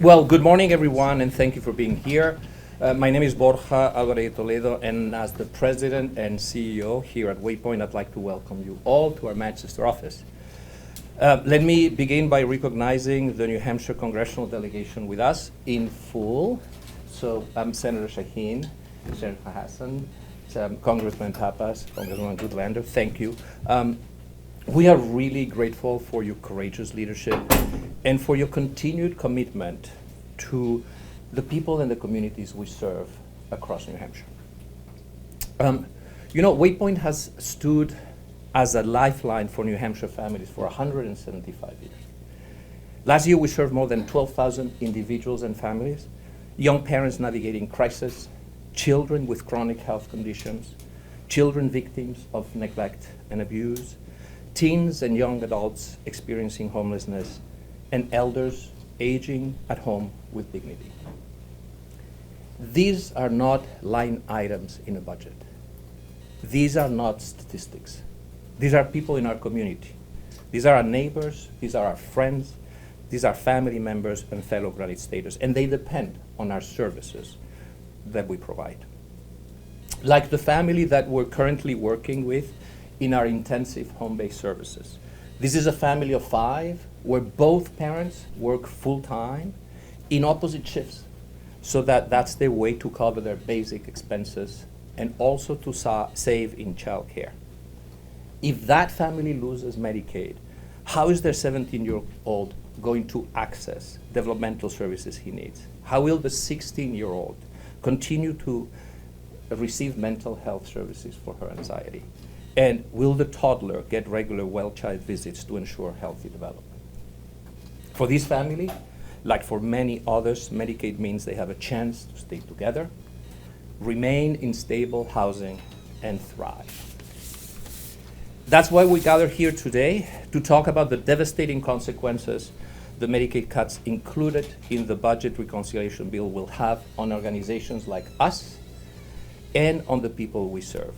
Well, good morning, everyone, and thank you for being here. My name is Borja Alvarez Toledo, and as the President and CEO here at Waypoint, I'd like to welcome you all to our Manchester office. Let me begin by recognizing the New Hampshire Congressional Delegation with us in full. So I'm Senator Shaheen, Senator Hassan, Congressman Pappas, Congressman Goodlander, thank you. We are really grateful for your courageous leadership and for your continued commitment to the people and the communities we serve across New Hampshire. Waypoint has stood as a lifeline for New Hampshire families for 175 years. Last year, we served more than 12,000 individuals and families, young parents navigating crisis, children with chronic health conditions, children victims of neglect and abuse, teens and young adults experiencing homelessness, and elders aging at home with dignity. These are not line items in a budget. These are not statistics. These are people in our community. These are our neighbors, these are our friends, these are family members and fellow Granite Staters, and they depend on our services that we provide. Like the family that we're currently working with in our intensive home-based services. This is a family of 5 where both parents work full-time in opposite shifts, so that's their way to cover their basic expenses and also to save in childcare. If that family loses Medicaid, how is their 17-year-old going to access developmental services he needs? How will the 16-year-old continue to receive mental health services for her anxiety? And will the toddler get regular well-child visits to ensure healthy development? For this family, like for many others, Medicaid means they have a chance to stay together, remain in stable housing, and thrive. That's why we gather here today to talk about the devastating consequences the Medicaid cuts included in the budget reconciliation bill will have on organizations like us and on the people we serve.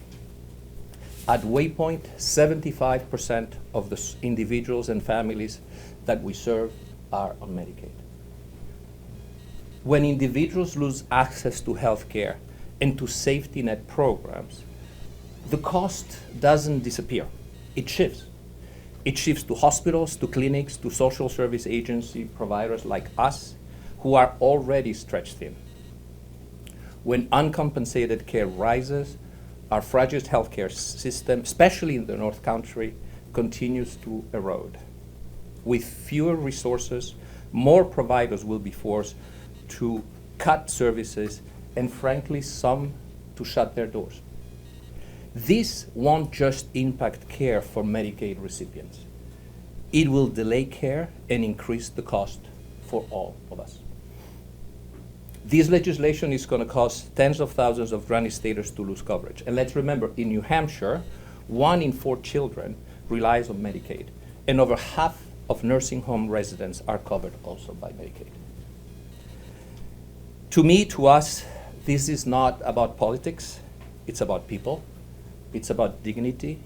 At Waypoint, 75% of the individuals and families that we serve are on Medicaid. When individuals lose access to health care and to safety net programs, the cost doesn't disappear, it shifts. It shifts to hospitals, to clinics, to social service agency providers like us who are already stretched thin. When uncompensated care rises, our fragile healthcare system, especially in the North Country, continues to erode. With fewer resources, more providers will be forced to cut services and frankly, some to shut their doors. This won't just impact care for Medicaid recipients. It will delay care and increase the cost for all of us. This legislation is going to cause tens of thousands of Granite Staters to lose coverage. And let's remember, in New Hampshire, 1 in 4 children relies on Medicaid, and over half of nursing home residents are covered also by Medicaid. To me, to us, this is not about politics, it's about people, it's about dignity,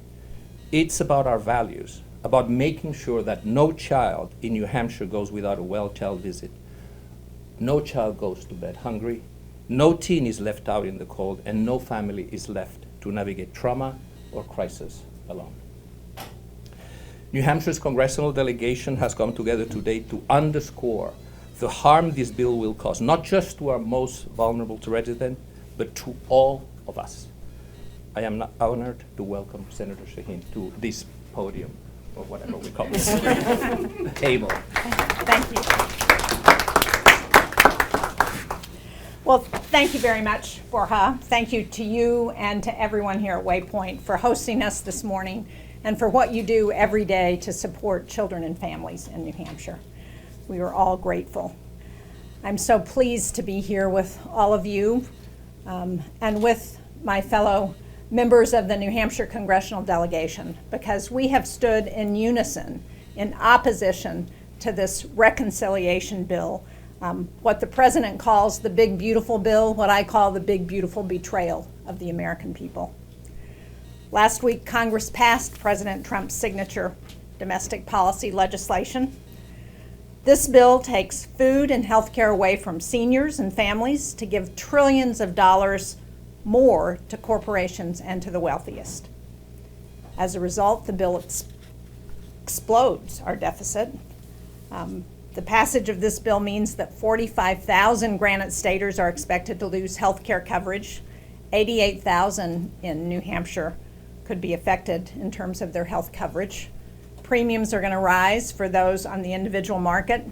it's about our values, about making sure that no child in New Hampshire goes without a well-child visit. No child goes to bed hungry, no teen is left out in the cold, and no family is left to navigate trauma or crisis alone. New Hampshire's congressional delegation has come together today to underscore the harm this bill will cause, not just to our most vulnerable residents, but to all of us. I am honored to welcome Senator Shaheen to this podium, or whatever we call this table. Thank you. Well, thank you very much, Borja. Thank you to you and to everyone here at Waypoint for hosting us this morning and for what you do every day to support children and families in New Hampshire. We are all grateful. I'm so pleased to be here with all of you and with my fellow members of the New Hampshire Congressional Delegation, because we have stood in unison in opposition to this reconciliation bill, what the president calls the big beautiful bill, what I call the big beautiful betrayal of the American people. Last week, Congress passed President Trump's signature domestic policy legislation. This bill takes food and health care away from seniors and families to give trillions of dollars more to corporations and to the wealthiest. As a result, the bill explodes our deficit. The passage of this bill means that 45,000 Granite Staters are expected to lose health care coverage. 88,000 in New Hampshire could be affected in terms of their health coverage. Premiums are going to rise for those on the individual market.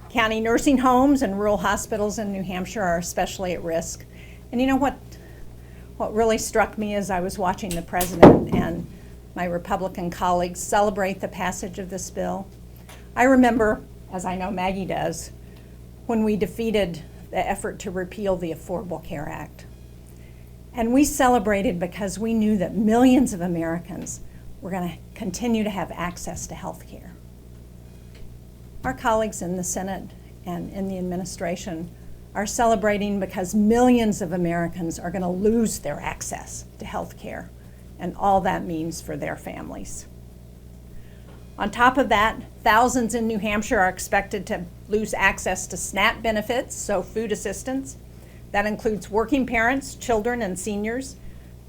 County nursing homes and rural hospitals in New Hampshire are especially at risk. And you know what really struck me as I was watching the president and my Republican colleagues celebrate the passage of this bill? I remember, as I know Maggie does, when we defeated the effort to repeal the Affordable Care Act. And we celebrated because we knew that millions of Americans were going to continue to have access to health care. Our colleagues in the Senate and in the administration are celebrating because millions of Americans are going to lose their access to health care and all that means for their families. On top of that, thousands in New Hampshire are expected to lose access to SNAP benefits, so food assistance. That includes working parents, children, and seniors.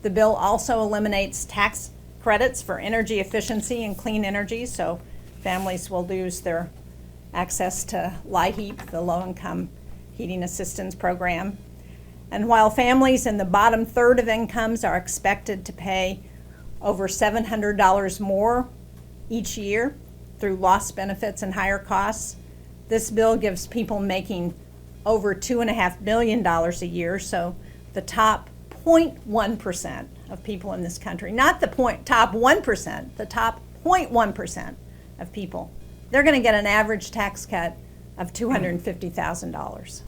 The bill also eliminates tax credits for energy efficiency and clean energy, so families will lose their access to LIHEAP, the low-income heating assistance program. And while families in the bottom third of incomes are expected to pay over $700 more each year through lost benefits and higher costs, this bill gives people making over $2.5 million a year, so the top 0.1% of people in this country, not the top 1%, the top 0.1% of people, they're going to get an average tax cut of $250,000.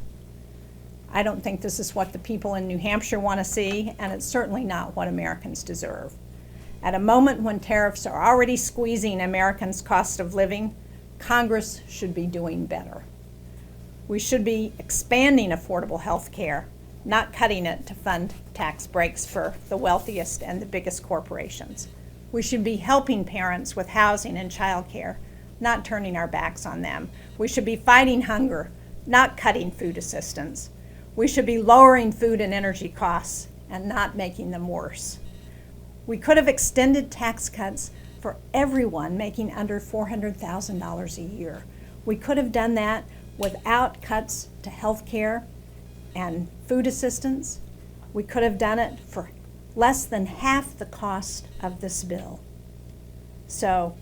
I don't think this is what the people in New Hampshire want to see, and it's certainly not what Americans deserve. At a moment when tariffs are already squeezing Americans' cost of living, Congress should be doing better. We should be expanding affordable health care, not cutting it to fund tax breaks for the wealthiest and the biggest corporations. We should be helping parents with housing and childcare, not turning our backs on them. We should be fighting hunger, not cutting food assistance. We should be lowering food and energy costs and not making them worse. We could have extended tax cuts for everyone making under $400,000 a year. We could have done that without cuts to health care and food assistance. We could have done it for less than half the cost of this bill. So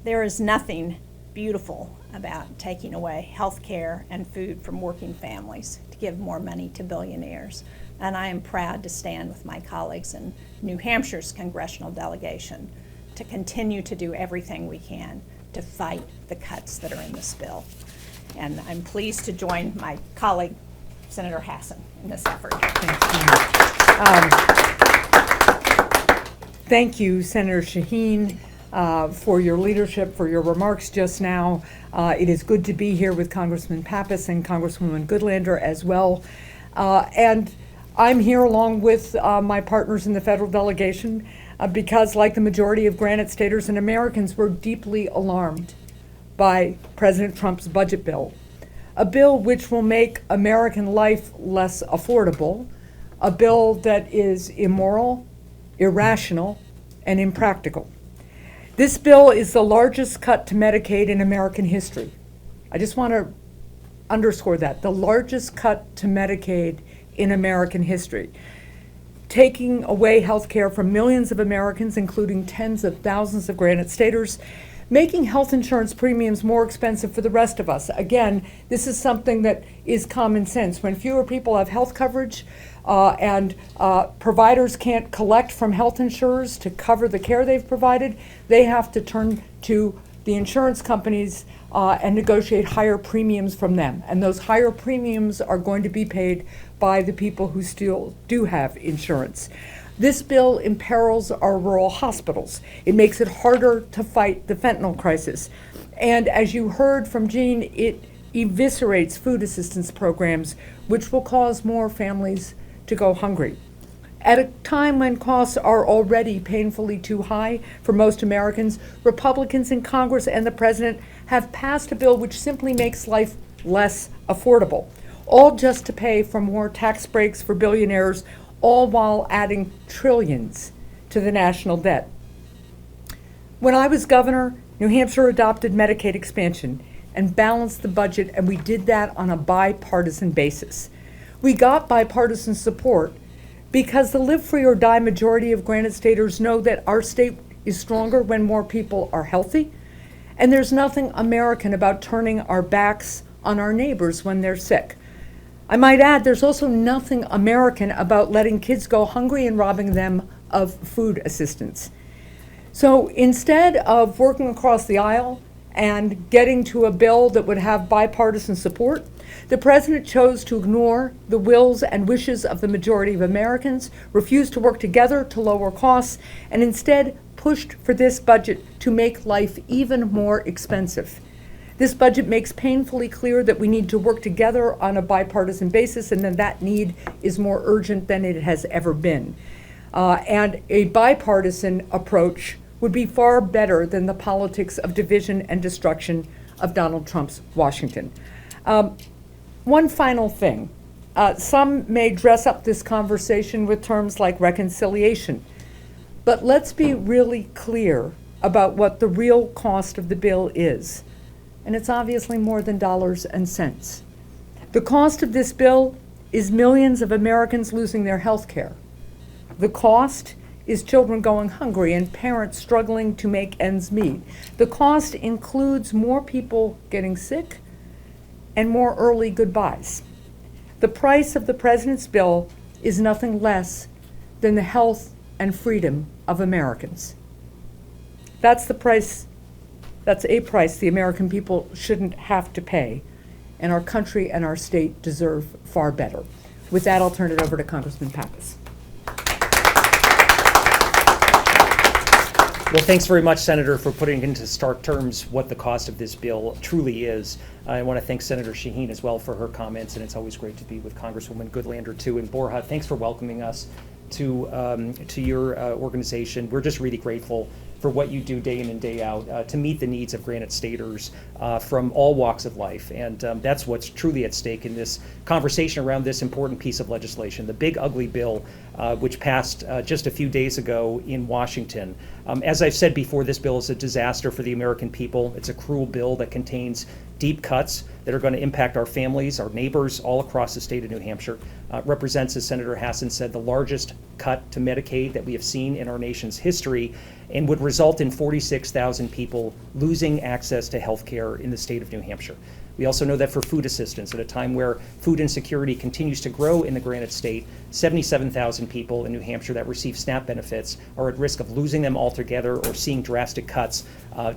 there is nothing beautiful about taking away health care and food from working families to give more money to billionaires. And I am proud to stand with my colleagues in New Hampshire's Congressional Delegation to continue to do everything we can to fight the cuts that are in this bill. And I'm pleased to join my colleague, Senator Hassan, in this effort. Thank you, Senator Shaheen, for your leadership, for your remarks just now. It is good to be here with Congressman Pappas and Congresswoman Goodlander as well. And I'm here along with my partners in the federal delegation because, like the majority of Granite Staters and Americans, we're deeply alarmed by President Trump's budget bill, a bill which will make American life less affordable, a bill that is immoral, irrational, and impractical. This bill is the largest cut to Medicaid in American history. I just want to underscore that, the largest cut to Medicaid in American history, taking away health care from millions of Americans, including tens of thousands of Granite Staters, making health insurance premiums more expensive for the rest of us. Again, this is something that is common sense. When fewer people have health coverage and providers can't collect from health insurers to cover the care they've provided, they have to turn to the insurance companies and negotiate higher premiums from them. And those higher premiums are going to be paid by the people who still do have insurance. This bill imperils our rural hospitals. It makes it harder to fight the fentanyl crisis. And as you heard from Jean, it eviscerates food assistance programs, which will cause more families to go hungry. At a time when costs are already painfully too high for most Americans, Republicans in Congress and the President have passed a bill which simply makes life less affordable, all just to pay for more tax breaks for billionaires, all while adding trillions to the national debt. When I was governor, New Hampshire adopted Medicaid expansion and balanced the budget, and we did that on a bipartisan basis. We got bipartisan support because the live free or die majority of Granite Staters know that our state is stronger when more people are healthy, and there's nothing American about turning our backs on our neighbors when they're sick. I might add, there's also nothing American about letting kids go hungry and robbing them of food assistance. So instead of working across the aisle and getting to a bill that would have bipartisan support, the president chose to ignore the wills and wishes of the majority of Americans, refused to work together to lower costs, and instead pushed for this budget to make life even more expensive. This budget makes painfully clear that we need to work together on a bipartisan basis, and that need is more urgent than it has ever been. And a bipartisan approach would be far better than the politics of division and destruction of Donald Trump's Washington. One final thing. Some may dress up this conversation with terms like reconciliation, but let's be really clear about what the real cost of the bill is. And it's obviously more than dollars and cents. The cost of this bill is millions of Americans losing their health care. The cost is children going hungry and parents struggling to make ends meet. The cost includes more people getting sick and more early goodbyes. The price of the president's bill is nothing less than the health and freedom of Americans. That's a price the American people shouldn't have to pay, and our country and our state deserve far better. With that, I'll turn it over to Congressman Pappas. Well, thanks very much, Senator, for putting into stark terms what the cost of this bill truly is. I want to thank Senator Shaheen as well for her comments, and it's always great to be with Congresswoman Goodlander too. And Borja, thanks for welcoming us to your organization. We're just really grateful for what you do day in and day out to meet the needs of Granite Staters from all walks of life. And that's what's truly at stake in this conversation around this important piece of legislation, the big ugly bill which passed just a few days ago in Washington. As I've said before, this bill is a disaster for the American people. It's a cruel bill that contains deep cuts that are going to impact our families, our neighbors all across the state of New Hampshire. Represents, as Senator Hassan said, the largest cut to Medicaid that we have seen in our nation's history, and would result in 46,000 people losing access to health care in the state of New Hampshire. We also know that for food assistance, at a time where food insecurity continues to grow in the Granite State, 77,000 people in New Hampshire that receive SNAP benefits are at risk of losing them altogether or seeing drastic cuts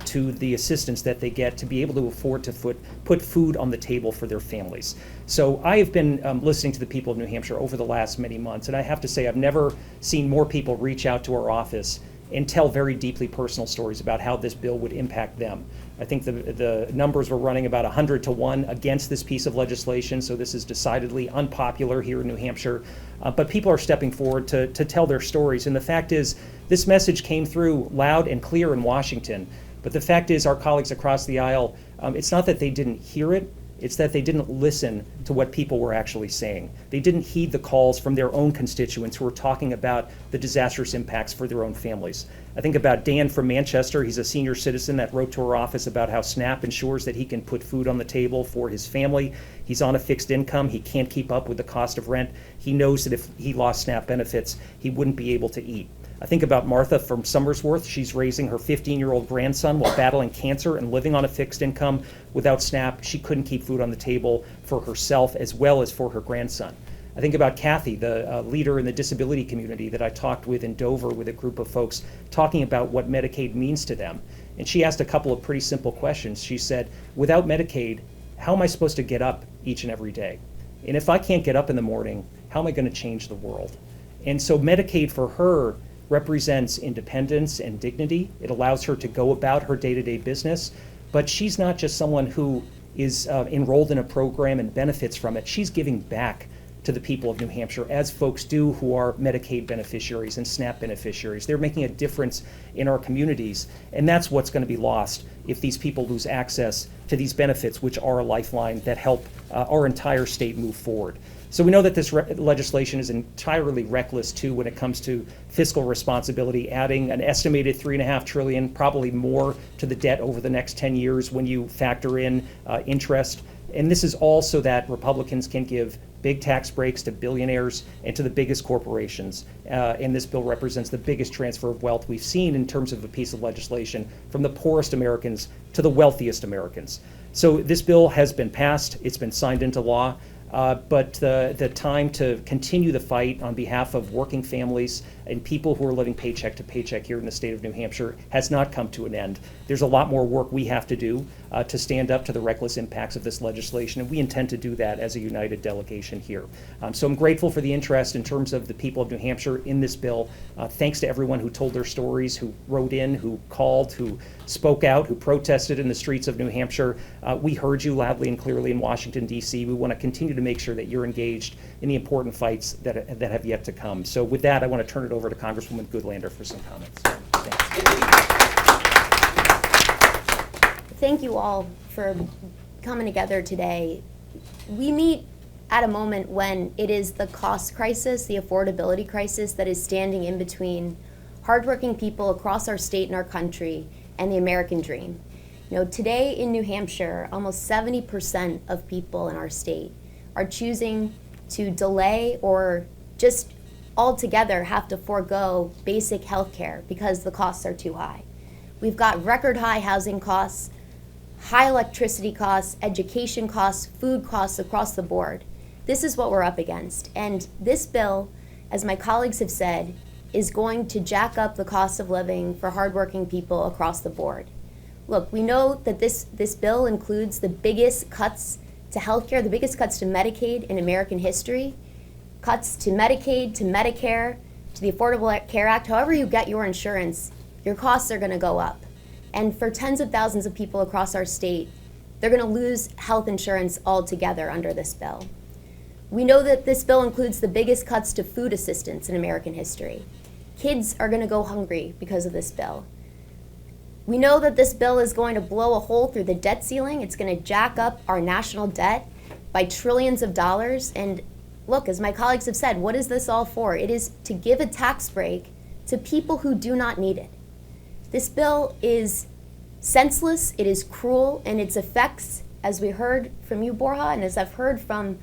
to the assistance that they get to be able to afford to put food on the table for their families. So I have been listening to the people of New Hampshire over the last many months, and I have to say I've never seen more people reach out to our office and tell very deeply personal stories about how this bill would impact them. I think the numbers were running about 100 to 1 against this piece of legislation, so this is decidedly unpopular here in New Hampshire. But people are stepping forward to tell their stories, and the fact is, this message came through loud and clear in Washington. But the fact is, our colleagues across the aisle, it's not that they didn't hear it, it's that they didn't listen to what people were actually saying. They didn't heed the calls from their own constituents who were talking about the disastrous impacts for their own families. I think about Dan from Manchester. He's a senior citizen that wrote to our office about how SNAP ensures that he can put food on the table for his family. He's on a fixed income. He can't keep up with the cost of rent. He knows that if he lost SNAP benefits, he wouldn't be able to eat. I think about Martha from Somersworth. She's raising her 15-year-old grandson while battling cancer and living on a fixed income. Without SNAP, she couldn't keep food on the table for herself as well as for her grandson. I think about Kathy, the leader in the disability community that I talked with in Dover with a group of folks talking about what Medicaid means to them. And she asked a couple of pretty simple questions. She said, without Medicaid, how am I supposed to get up each and every day? And if I can't get up in the morning, how am I going to change the world? And so Medicaid for her represents independence and dignity. It allows her to go about her day-to-day business, but she's not just someone who is enrolled in a program and benefits from it. She's giving back to the people of New Hampshire, as folks do who are Medicaid beneficiaries and SNAP beneficiaries. They're making a difference in our communities, and that's what's going to be lost if these people lose access to these benefits, which are a lifeline that help our entire state move forward. So we know that this legislation is entirely reckless, too, when it comes to fiscal responsibility, adding an estimated $3.5 trillion, probably more, to the debt over the next 10 years when you factor in interest. And this is all so that Republicans can give big tax breaks to billionaires and to the biggest corporations. And this bill represents the biggest transfer of wealth we've seen in terms of a piece of legislation from the poorest Americans to the wealthiest Americans. So this bill has been passed, it's been signed into law, but the time to continue the fight on behalf of working families and people who are living paycheck to paycheck here in the state of New Hampshire has not come to an end. There's a lot more work we have to do to stand up to the reckless impacts of this legislation, and we intend to do that as a united delegation here. So I'm grateful for the interest in terms of the people of New Hampshire in this bill. Thanks to everyone who told their stories, who wrote in, who called, who spoke out, who protested in the streets of New Hampshire. We heard you loudly and clearly in Washington, D.C. We want to continue to make sure that you're engaged in the important fights that have yet to come. So with that, I want to turn it over to Congresswoman Goodlander for some comments. Thanks. Thank you all for coming together today. We meet at a moment when it is the cost crisis, the affordability crisis that is standing in between hardworking people across our state and our country and the American dream. You know, today in New Hampshire, almost 70% of people in our state are choosing to delay or just altogether have to forego basic health care because the costs are too high. We've got record high housing costs, high electricity costs, education costs, food costs across the board. This is what we're up against. And this bill, as my colleagues have said, is going to jack up the cost of living for hardworking people across the board. Look, we know that this bill includes the biggest cuts to healthcare, the biggest cuts to Medicaid in American history, cuts to Medicaid, to Medicare, to the Affordable Care Act. However you get your insurance, your costs are going to go up. And for tens of thousands of people across our state, they're going to lose health insurance altogether under this bill. We know that this bill includes the biggest cuts to food assistance in American history. Kids are going to go hungry because of this bill. We know that this bill is going to blow a hole through the debt ceiling. It's going to jack up our national debt by trillions of dollars. And look, as my colleagues have said, what is this all for? It is to give a tax break to people who do not need it. This bill is senseless, it is cruel, and its effects, as we heard from you, Borja, and as I've heard from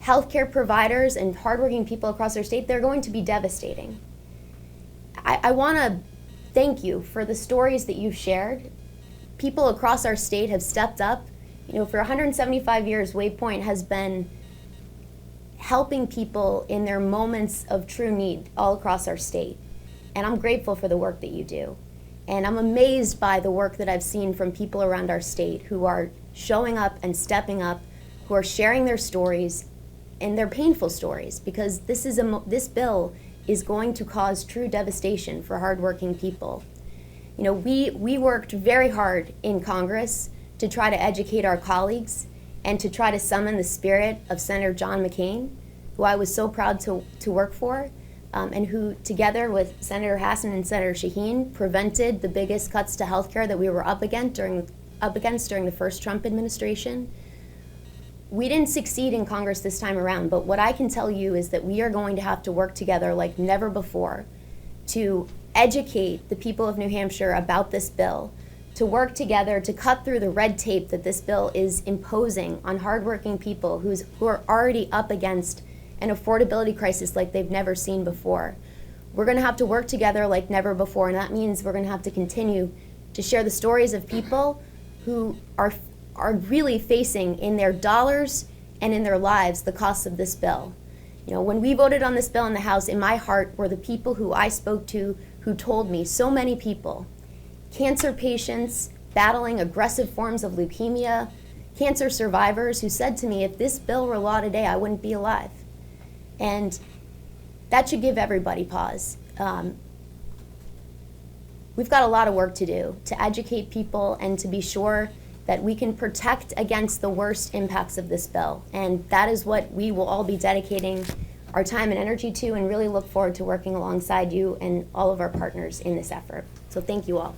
healthcare providers and hardworking people across our state, they're going to be devastating. I want to thank you for the stories that you've shared. People across our state have stepped up. You know, for 175 years, Waypoint has been helping people in their moments of true need all across our state. And I'm grateful for the work that you do. And I'm amazed by the work that I've seen from people around our state who are showing up and stepping up, who are sharing their stories, and their painful stories, because this bill is going to cause true devastation for hardworking people. You know, we worked very hard in Congress to try to educate our colleagues and to try to summon the spirit of Senator John McCain, who I was so proud to work for, and who, together with Senator Hassan and Senator Shaheen, prevented the biggest cuts to healthcare that we were up against during the first Trump administration. We didn't succeed in Congress this time around, but what I can tell you is that we are going to have to work together like never before to educate the people of New Hampshire about this bill, to work together to cut through the red tape that this bill is imposing on hardworking people who are already up against an affordability crisis like they've never seen before. We're going to have to work together like never before, and that means we're going to have to continue to share the stories of people who are really facing in their dollars and in their lives the costs of this bill. You know, when we voted on this bill in the House, in my heart were the people who I spoke to who told me, so many people, cancer patients battling aggressive forms of leukemia, cancer survivors who said to me, if this bill were law today, I wouldn't be alive. And that should give everybody pause. We've got a lot of work to do to educate people and to be sure that we can protect against the worst impacts of this bill. And that is what we will all be dedicating our time and energy to, and really look forward to working alongside you and all of our partners in this effort. So thank you all.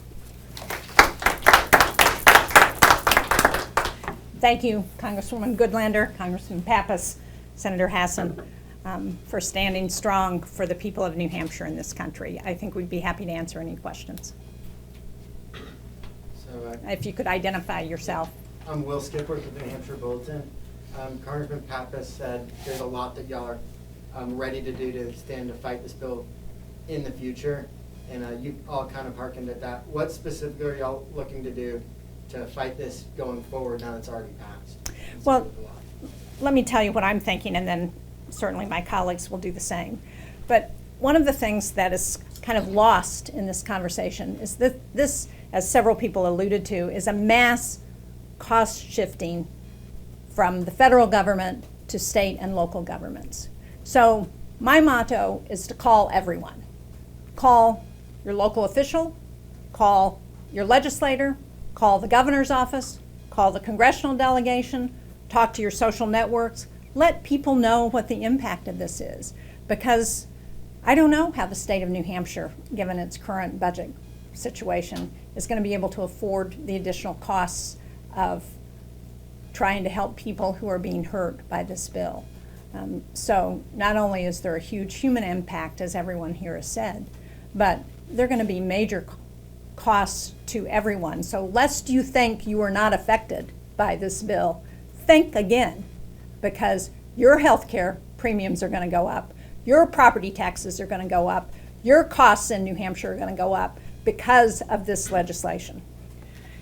Thank you, Congresswoman Goodlander, Congressman Pappas, Senator Hassan, for standing strong for the people of New Hampshire in this country. I think we'd be happy to answer any questions. So, If you could identify yourself. I'm Will Skipworth with the New Hampshire Bulletin. Congressman Pappas said there's a lot that y'all are ready to do to stand to fight this bill in the future, and you all kind of hearkened at that. What specifically are y'all looking to do to fight this going forward now that it's already passed? Well, let me tell you what I'm thinking, and then certainly my colleagues will do the same. But one of the things that is kind of lost in this conversation is that this, as several people alluded to, is a mass cost shifting from the federal government to state and local governments. So my motto is to call everyone. Call your local official, call your legislator, call the governor's office, call the congressional delegation, talk to your social networks. Let people know what the impact of this is, because I don't know how the state of New Hampshire, given its current budget situation, is going to be able to afford the additional costs of trying to help people who are being hurt by this bill. So not only is there a huge human impact, as everyone here has said, but there are going to be major costs to everyone. So lest you think you are not affected by this bill, think again, because your health care premiums are going to go up, your property taxes are going to go up, your costs in New Hampshire are going to go up because of this legislation.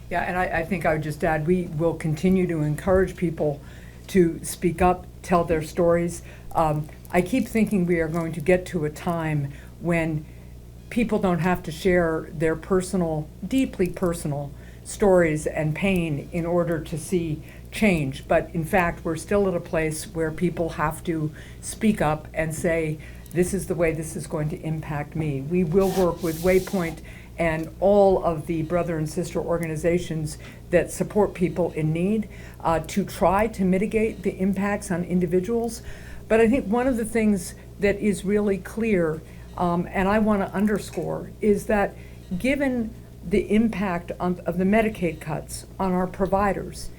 Yeah, and I think I would just add, we will continue to encourage people to speak up, tell their stories. I keep thinking we are going to get to a time when people don't have to share their personal, deeply personal stories and pain in order to see change. But in fact, we're still at a place where people have to speak up and say, this is the way this is going to impact me. We will work with Waypoint and all of the brother and sister organizations that support people in need to try to mitigate the impacts on individuals. But I think one of the things that is really clear, and I want to underscore, is that given the impact of the Medicaid cuts on our providers,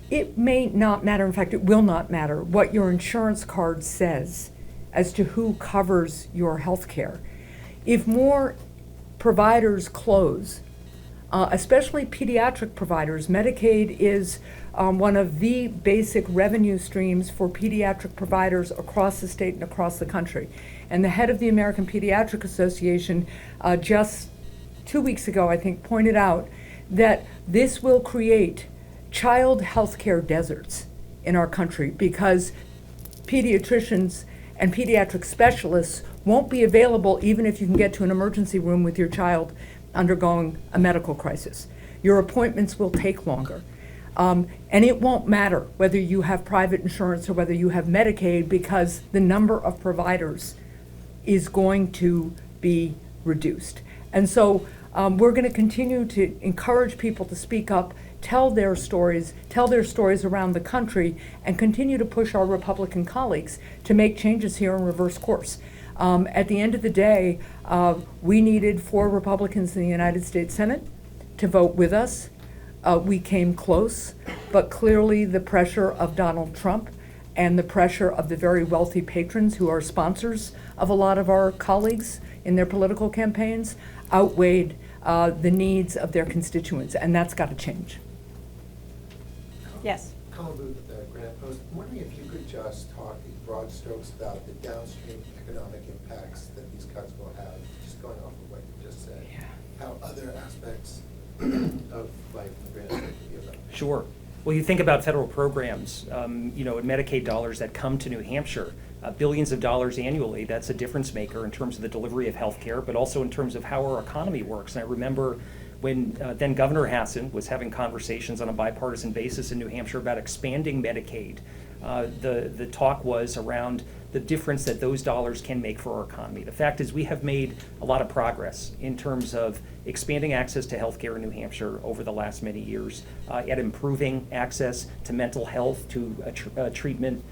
it may not matter, in fact, it will not matter what your insurance card says as to who covers your health care. If more providers close, especially pediatric providers, Medicaid is one of the basic revenue streams for pediatric providers across the state and across the country. And the head of the American Pediatric Association just 2 weeks ago, I think, pointed out that this will create child health care deserts in our country because pediatricians and pediatric specialists won't be available even if you can get to an emergency room with your child undergoing a medical crisis. Your appointments will take longer. And it won't matter whether you have private insurance or whether you have Medicaid, because the number of providers is going to be reduced. And so we're going to continue to encourage people to speak up, tell their stories around the country, and continue to push our Republican colleagues to make changes here and reverse course. At the end of the day, we needed 4 Republicans in the United States Senate to vote with us. We came close, but clearly the pressure of Donald Trump and the pressure of the very wealthy patrons who are sponsors of a lot of our colleagues in their political campaigns outweighed the needs of their constituents, and that's got to change. Yes. Colin Booth at the Granite Post. I'm wondering if you could just talk in broad strokes about the downstream economic impacts that these cuts will have, just going off of what you just said. Yeah. How other aspects of life in Granite State could be affected. Sure. Well, you think about federal programs, and Medicaid dollars that come to New Hampshire, billions of dollars annually. That's a difference maker in terms of the delivery of health care, but also in terms of how our economy works. And I remember when then Governor Hassan was having conversations on a bipartisan basis in New Hampshire about expanding Medicaid. The talk was around the difference that those dollars can make for our economy. The fact is we have made a lot of progress in terms of expanding access to healthcare in New Hampshire over the last many years, at improving access to mental health, to treatment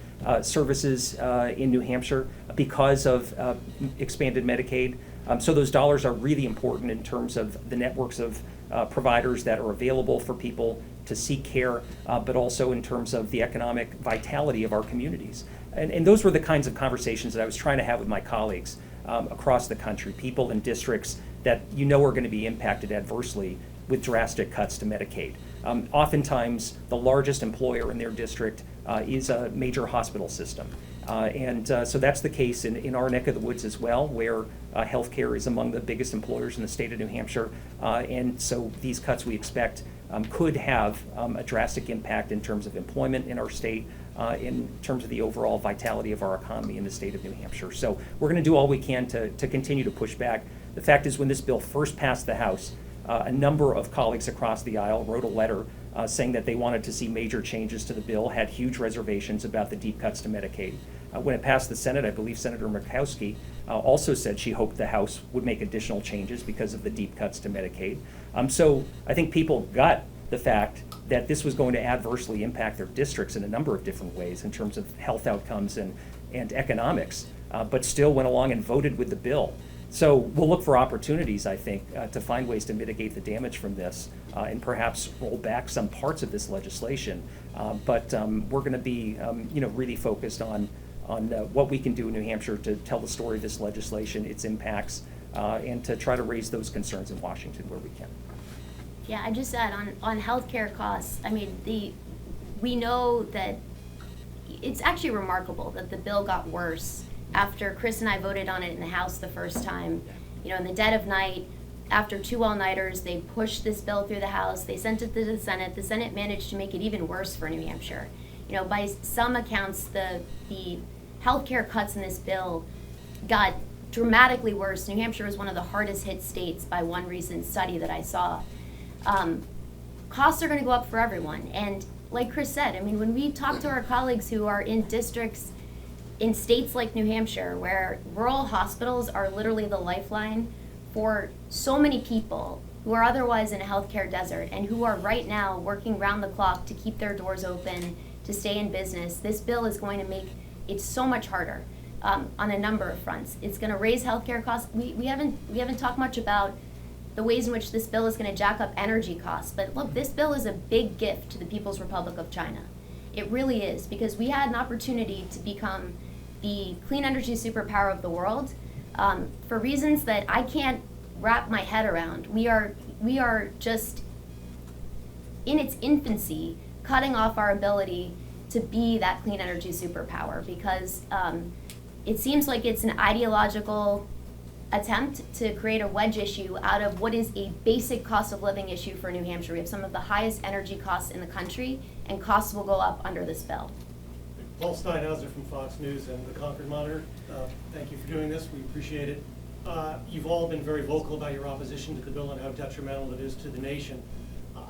services in New Hampshire because of expanded Medicaid. So those dollars are really important in terms of the networks of providers that are available for people to seek care, but also in terms of the economic vitality of our communities. And those were the kinds of conversations that I was trying to have with my colleagues across the country, people in districts that you know are going to be impacted adversely with drastic cuts to Medicaid. Oftentimes, the largest employer in their district is a major hospital system. So that's the case in our neck of the woods as well, where healthcare is among the biggest employers in the state of New Hampshire. And so these cuts we expect could have a drastic impact in terms of employment in our state, in terms of the overall vitality of our economy in the state of New Hampshire. So we're going to do all we can to continue to push back. The fact is, when this bill first passed the House, a number of colleagues across the aisle wrote a letter saying that they wanted to see major changes to the bill, had huge reservations about the deep cuts to Medicaid. When it passed the Senate, I believe Senator Murkowski also said she hoped the House would make additional changes because of the deep cuts to Medicaid. So I think people got the fact that this was going to adversely impact their districts in a number of different ways in terms of health outcomes and economics, but still went along and voted with the bill. So we'll look for opportunities, I think, to find ways to mitigate the damage from this and perhaps roll back some parts of this legislation. But we're going to be, really focused on what we can do in New Hampshire to tell the story of this legislation, its impacts, and to try to raise those concerns in Washington where we can. Yeah, I just add on healthcare costs. I mean, we know that it's actually remarkable that the bill got worse after Chris and I voted on it in the House the first time. In the dead of night, after 2 all-nighters, they pushed this bill through the House. They sent it to the Senate. The Senate managed to make it even worse for New Hampshire. By some accounts, the healthcare cuts in this bill got dramatically worse. New Hampshire was one of the hardest hit states by one recent study that I saw. Costs are going to go up for everyone. And like Chris said, I mean, when we talk to our colleagues who are in districts in states like New Hampshire, where rural hospitals are literally the lifeline for so many people who are otherwise in a healthcare desert and who are right now working round the clock to keep their doors open, to stay in business, this bill is going to make it so much harder on a number of fronts. It's going to raise healthcare costs. We haven't talked much about the ways in which this bill is going to jack up energy costs. But look, this bill is a big gift to the People's Republic of China. It really is, because we had an opportunity to become the clean energy superpower of the world for reasons that I can't wrap my head around. We are just in its infancy, cutting off our ability to be that clean energy superpower, because it seems like it's an ideological attempt to create a wedge issue out of what is a basic cost of living issue for New Hampshire. We have some of the highest energy costs in the country, and costs will go up under this bill. Paul Steinhauser from Fox News and the Concord Monitor. Thank you for doing this. We appreciate it. You've all been very vocal about your opposition to the bill and how detrimental it is to the nation.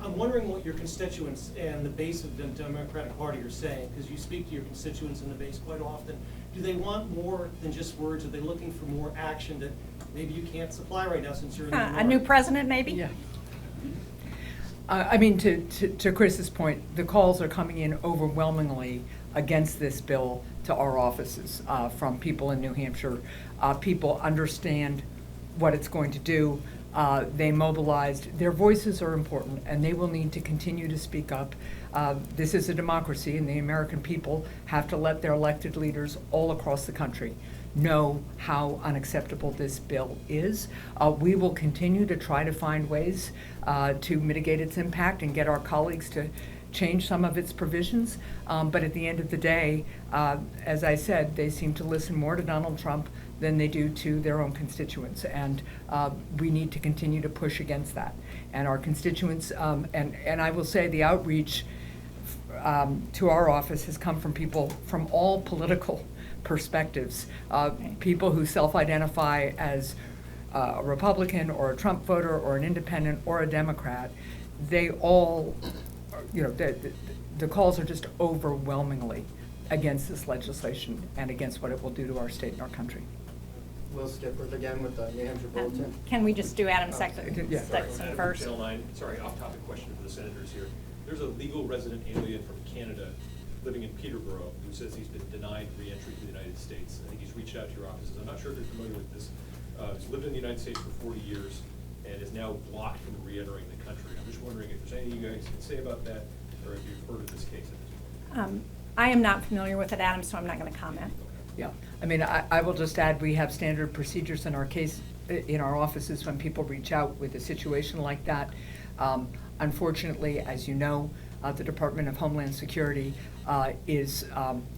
I'm wondering what your constituents and the base of the Democratic Party are saying, because you speak to your constituents in the base quite often. Do they want more than just words? Are they looking for more action that maybe you can't supply right now since you're in the A new president, maybe? Yeah. To Chris's point, the calls are coming in overwhelmingly against this bill to our offices from people in New Hampshire. People understand what it's going to do. They mobilized. Their voices are important, and they will need to continue to speak up. This is a democracy, and the American people have to let their elected leaders all across the country know how unacceptable this bill is. We will continue to try to find ways to mitigate its impact and get our colleagues to change some of its provisions. But at the end of the day, as I said, they seem to listen more to Donald Trump than they do to their own constituents. And we need to continue to push against that. And our constituents, and I will say the outreach to our office has come from people from all political perspectives, people who self-identify as a Republican or a Trump voter or an independent or a Democrat. They all, the calls are just overwhelmingly against this legislation and against what it will do to our state and our country. Will Skipworth again with the New Hampshire Bulletin. Can we just do Adam Yeah. Sexton first? Channel 9, sorry, off-topic question for the senators here. There's a legal resident alien from Canada living in Peterborough who says he's been denied re-entry to the United States. I think he's reached out to your offices. I'm not sure if you're familiar with this. He's lived in the United States for 40 years and is now blocked from re-entering the country. I'm just wondering if there's anything you guys can say about that, or if you've heard of this case at this point. I am not familiar with it, Adam, so I'm not going to comment. Yeah, I mean, I will just add, we have standard procedures in our case, in our offices when people reach out with a situation like that. Unfortunately, as you know, the Department of Homeland Security is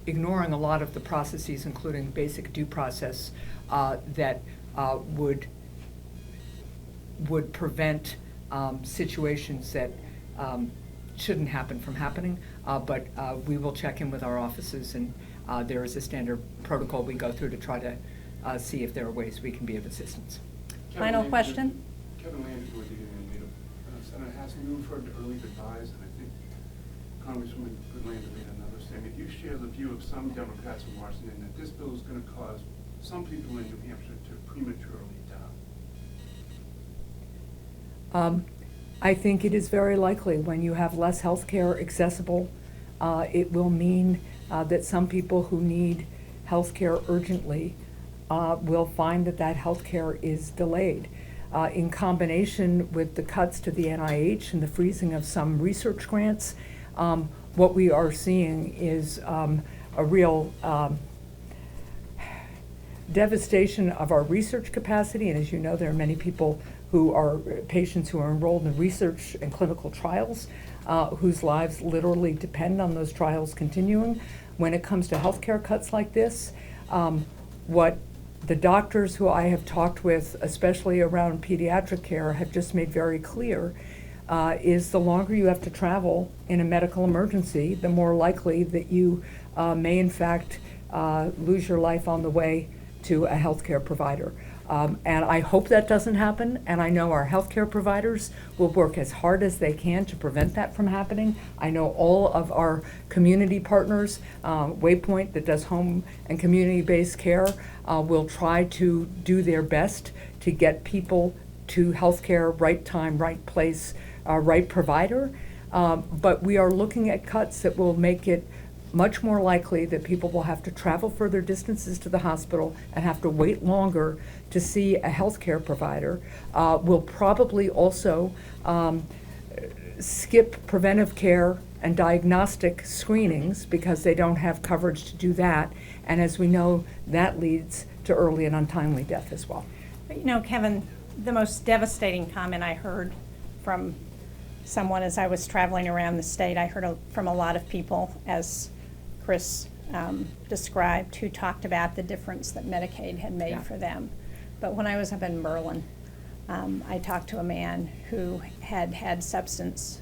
ignoring a lot of the processes, including basic due process, that would prevent situations that shouldn't happen from happening. But we will check in with our offices, and there is a standard protocol we go through to try to see if there are ways we can be of assistance. Final question? Kevin Landry with the Union Leader. Senator Hassan, you referred to early goodbyes, and I think Congresswoman Goodlander made another statement. You share the view of some Democrats in Washington that this bill is going to cause some people in New Hampshire to prematurely die. I think it is very likely when you have less health care accessible, it will mean that some people who need health care urgently will find that that health care is delayed. In combination with the cuts to the NIH and the freezing of some research grants, what we are seeing is a real devastation of our research capacity. And as you know, there are many people who are patients who are enrolled in research and clinical trials whose lives literally depend on those trials continuing. When it comes to healthcare cuts like this, what the doctors who I have talked with, especially around pediatric care, have just made very clear is the longer you have to travel in a medical emergency, the more likely that you may in fact lose your life on the way to a healthcare provider. And I hope that doesn't happen, and I know our healthcare providers will work as hard as they can to prevent that from happening. I know all of our community partners, Waypoint that does home and community-based care, will try to do their best to get people to healthcare, right time, right place, right provider. But we are looking at cuts that will make it much more likely that people will have to travel further distances to the hospital and have to wait longer to see a healthcare provider. Will probably also skip preventive care and diagnostic screenings because they don't have coverage to do that. And as we know, that leads to early and untimely death as well. But you know, Kevin, the most devastating comment I heard from someone as I was traveling around the state, I heard from a lot of people, as Chris described, who talked about the difference that Medicaid had made for them. But when I was up in Berlin, I talked to a man who had had substance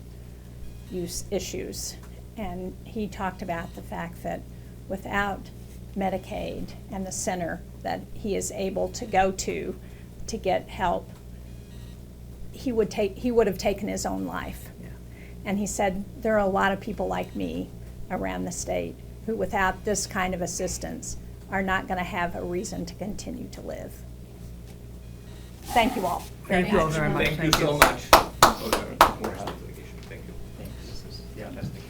use issues, and he talked about the fact that without Medicaid and the center that he is able to go to get help, he would have taken his own life. Yeah. And he said, there are a lot of people like me around the state who without this kind of assistance are not going to have a reason to continue to live. Thank you all very Thank you all much. very much. Thank you so much. Thank you. Thanks. This is fantastic.